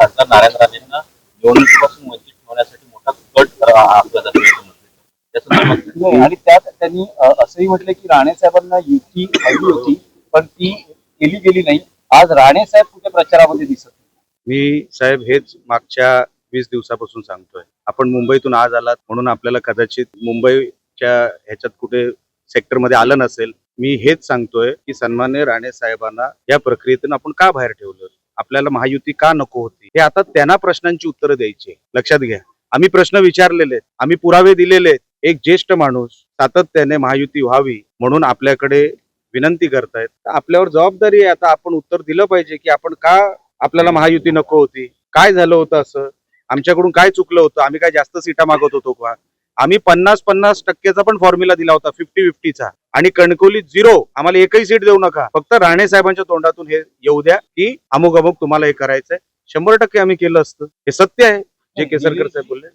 खासदार नारायण राणेंना निवडणुकीपासून वंचित ठेवण्यासाठी मोठा कट आपला जातो असं म्हटलं. त्या संदर्भात नाही, आणि त्यात त्यांनी असंही म्हटलं की राणे साहेबांना युती हवी होती पण ती केली गेली नाही. आज राणे साहेब कुठे प्रचारामध्ये दिसत नाही. मी साहेब हेच मागच्या 20 दिवसापासून सांगतोय. आपण मुंबईतून आज आलात म्हणून आपल्याला कदाचित मुंबईच्या ह्याच्यात कुठे सेक्टरमध्ये आलं नसेल. मी हेच सांगतोय की सन्माननीय राणे साहेबांना या प्रक्रियेतून आपण का बाहेर ठेवलं, आपल्याला महायुती का नको होती, हे आता त्यांना प्रश्नांची उत्तरं द्यायची. लक्षात घ्या, आम्ही प्रश्न विचारलेले आहेत, आम्ही पुरावे दिलेले आहेत. एक ज्येष्ठ माणूस सातत्याने महायुती व्हावी म्हणून आपल्याकडे विनंती करतायत. आपल्यावर जबाबदारी आहे, आता आपण उत्तर दिलं पाहिजे की आपण का आपल्याला महायुती नको होती, काय झालं होतं, असं आमच्याकडून काय चुकलं होतं, आम्ही काय जास्त सीटा मागत होतो का. आम्ही 50-50% पण फॉर्म्युला दिला होता, 50-50चा, आणि कणकवली 0. आम्हाला एकही सीट देऊ नका, फक्त राणे साहेबांच्या तोंडातून हे येऊ द्या की अमुक अमुक तुम्हाला हे करायचंय. 100% आम्ही केलं असतं. हे सत्य आहे जे केसरकर साहेब बोलले.